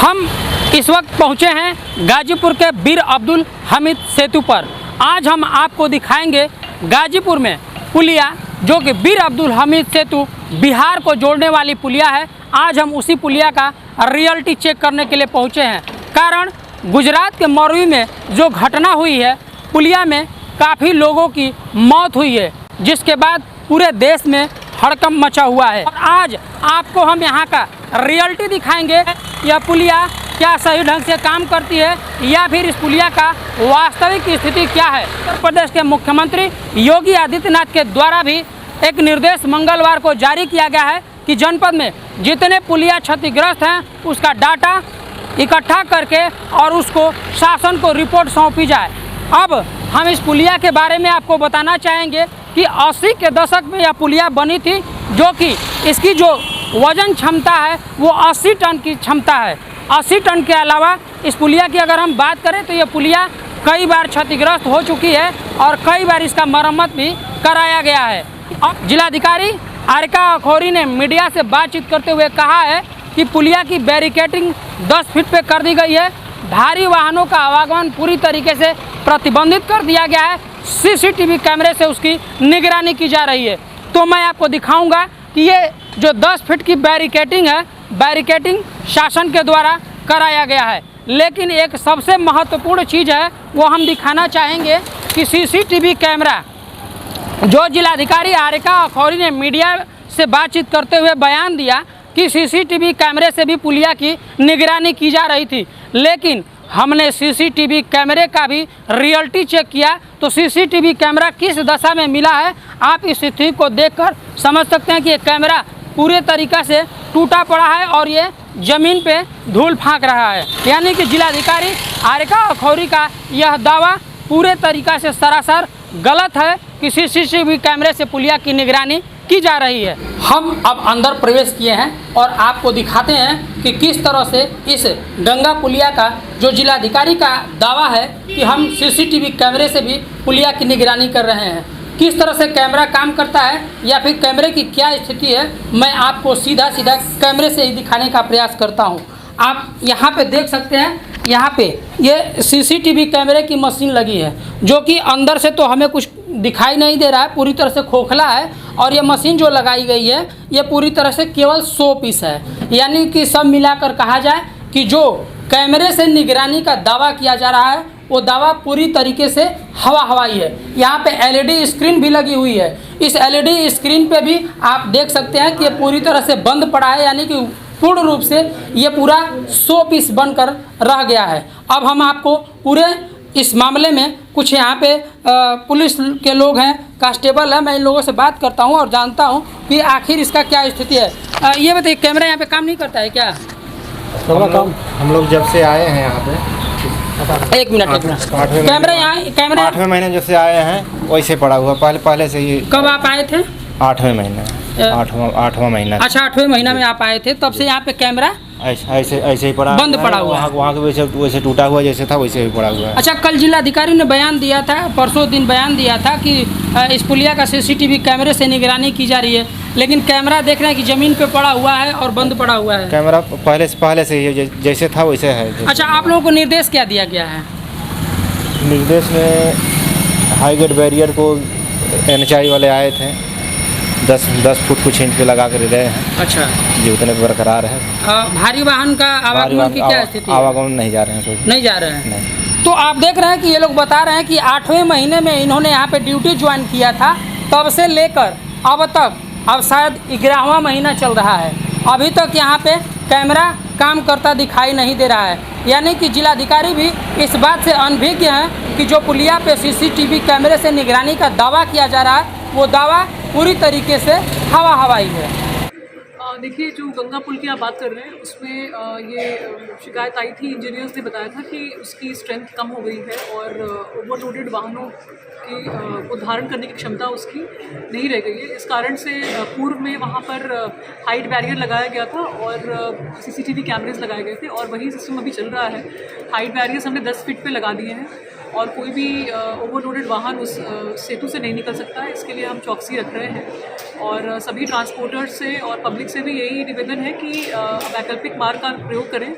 हम इस वक्त पहुंचे हैं गाजीपुर के बीर अब्दुल हमीद सेतु पर। आज हम आपको दिखाएंगे गाजीपुर में पुलिया, जो कि बीर अब्दुल हमीद सेतु बिहार को जोड़ने वाली पुलिया है। आज हम उसी पुलिया का रियलिटी चेक करने के लिए पहुंचे हैं। कारण गुजरात के मोरवी में जो घटना हुई है, पुलिया में काफ़ी लोगों की मौत हुई है, जिसके बाद पूरे देश में हड़कंप मचा हुआ है। और आज आपको हम यहाँ का रियलिटी दिखाएंगे। यह पुलिया क्या सही ढंग से काम करती है या फिर इस पुलिया का वास्तविक स्थिति क्या है। उत्तर प्रदेश के मुख्यमंत्री योगी आदित्यनाथ के द्वारा भी एक निर्देश मंगलवार को जारी किया गया है कि जनपद में जितने पुलिया क्षतिग्रस्त हैं उसका डाटा इकट्ठा करके और उसको शासन को रिपोर्ट सौंपी जाए। अब हम इस पुलिया के बारे में आपको बताना चाहेंगे कि 80 के दशक में यह पुलिया बनी थी, जो कि इसकी जो वजन क्षमता है वो 80 टन की क्षमता है। 80 टन के अलावा इस पुलिया की अगर हम बात करें तो यह पुलिया कई बार क्षतिग्रस्त हो चुकी है और कई बार इसका मरम्मत भी कराया गया है। अब जिलाधिकारी आरिका अखौरी ने मीडिया से बातचीत करते हुए कहा है कि पुलिया की बैरिकेडिंग 10 फीट पे कर दी गई है। भारी वाहनों का आवागमन पूरी तरीके से प्रतिबंधित कर दिया गया है। सीसीटीवी कैमरे से उसकी निगरानी की जा रही है। तो मैं आपको दिखाऊंगा कि ये जो 10 फीट की बैरिकेडिंग है, बैरिकेडिंग शासन के द्वारा कराया गया है। लेकिन एक सबसे महत्वपूर्ण चीज़ है वो हम दिखाना चाहेंगे कि सीसीटीवी कैमरा, जो जिलाधिकारी आरिका अखौरी ने मीडिया से बातचीत करते हुए बयान दिया कि सीसीटीवी कैमरे से भी पुलिया की निगरानी की जा रही थी, लेकिन हमने सीसीटीवी कैमरे का भी रियलिटी चेक किया तो सीसीटीवी कैमरा किस दशा में मिला है आप इस स्थिति को देखकर समझ सकते हैं कि ये कैमरा पूरे तरीक़ा से टूटा पड़ा है और ये ज़मीन पे धूल फांक रहा है। यानी कि जिलाधिकारी आरिका अखौरी का यह दावा पूरे तरीक़ा से सरासर गलत है कि सीसीटीवी कैमरे से पुलिया की निगरानी की जा रही है। हम अब अंदर प्रवेश किए हैं और आपको दिखाते हैं कि किस तरह से इस गंगा पुलिया का जो जिलाधिकारी का दावा है कि हम सीसीटीवी कैमरे से भी पुलिया की निगरानी कर रहे हैं, किस तरह से कैमरा काम करता है या फिर कैमरे की क्या स्थिति है, मैं आपको सीधा कैमरे से ही दिखाने का प्रयास करता हूँ। आप यहाँ पे देख सकते हैं, यहाँ पे ये सीसीटीवी कैमरे की मशीन लगी है, जो कि अंदर से तो हमें कुछ दिखाई नहीं दे रहा है, पूरी तरह से खोखला है। और ये मशीन जो लगाई गई है ये पूरी तरह से केवल 100 पीस है। यानी कि सब मिलाकर कहा जाए कि जो कैमरे से निगरानी का दावा किया जा रहा है वो दावा पूरी तरीके से हवाई है। यहाँ पे एलईडी स्क्रीन भी लगी हुई है। इस एलईडी स्क्रीन पे भी आप देख सकते हैं कि ये पूरी तरह से बंद पड़ा है, यानी कि पूर्ण रूप से ये पूरा 100 पीस बनकर रह गया है। अब हम आपको पूरे इस मामले में कुछ यहाँ पे पुलिस के लोग हैं, कांस्टेबल है, मैं इन लोगों से बात करता हूँ और जानता हूँ कि आखिर इसका क्या स्थिति है। ये बताइए, कैमरा यहाँ पे काम नहीं करता है क्या? हम लोग जब से आए हैं यहाँ पे, एक मिनट कैमरा यहाँ, कैमरा 8वें महीने जब से आए हैं वैसे पड़ा हुआ, पहले से ही। कब आप आए थे? 8वें महीने, 8वां महीना। अच्छा, 8वें महीना में आप आए थे, तब से यहाँ पे कैमरा ऐसे ही पड़ा, बंद पड़ा हुआ है। वहाँ के वैसे टूटा हुआ जैसे था वैसे ही पड़ा हुआ है। अच्छा, कल जिलाधिकारी ने बयान दिया था, परसों दिन बयान दिया था कि इस पुलिया का सीसीटीवी कैमरे से निगरानी की जा रही है, लेकिन कैमरा देख रहे हैं कि ज़मीन पे पड़ा हुआ है और बंद पड़ा हुआ है। कैमरा पहले से ही जैसे था वैसे है। अच्छा, आप लोगों को निर्देश क्या दिया गया है? निर्देश में हाई गेट बैरियर को NHI वाले आए थे, 10 फुट कुछ इंच पे लगा कर गए हैं। अच्छा, जी उतने बरकरार है। भारी वाहन का आवागमन की क्या स्थिति है? आवागमन नहीं जा रहे हैं, कोई नहीं जा रहे हैं। नहीं। तो आप देख रहे हैं कि ये लोग बता रहे हैं कि 8वें महीने में इन्होंने यहाँ पे ड्यूटी ज्वाइन किया था, तब से लेकर अब तक, अब शायद 11वां महीना चल रहा है, अभी तक यहाँ पे कैमरा काम करता दिखाई नहीं दे रहा है। यानी कि जिलाधिकारी भी इस बात से अनभिज्ञ हैं कि जो पुलिया पे सीसीटीवी कैमरे से निगरानी का दावा किया जा रहा है वो दावा पूरी तरीके से हवाई है। देखिए, जो गंगा पुल की आप बात कर रहे हैं उसमें ये शिकायत आई थी, इंजीनियर्स ने बताया था कि उसकी स्ट्रेंथ कम हो गई है और ओवरलोडेड वाहनों को धारण करने की क्षमता उसकी नहीं रह गई है। इस कारण से पूर्व में वहाँ पर हाइट बैरियर लगाया गया था और सीसीटीवी कैमरेज लगाए गए थे और वही सिस्टम अभी चल रहा है। हाइट बैरियर्स हमने 10 फीट पे लगा दिए हैं और कोई भी ओवरलोडेड वाहन उस सेतु से नहीं निकल सकता है। इसके लिए हम चौकसी रख रहे हैं और सभी ट्रांसपोर्टर्स से और पब्लिक से भी यही निवेदन है कि वैकल्पिक मार्ग का प्रयोग करें।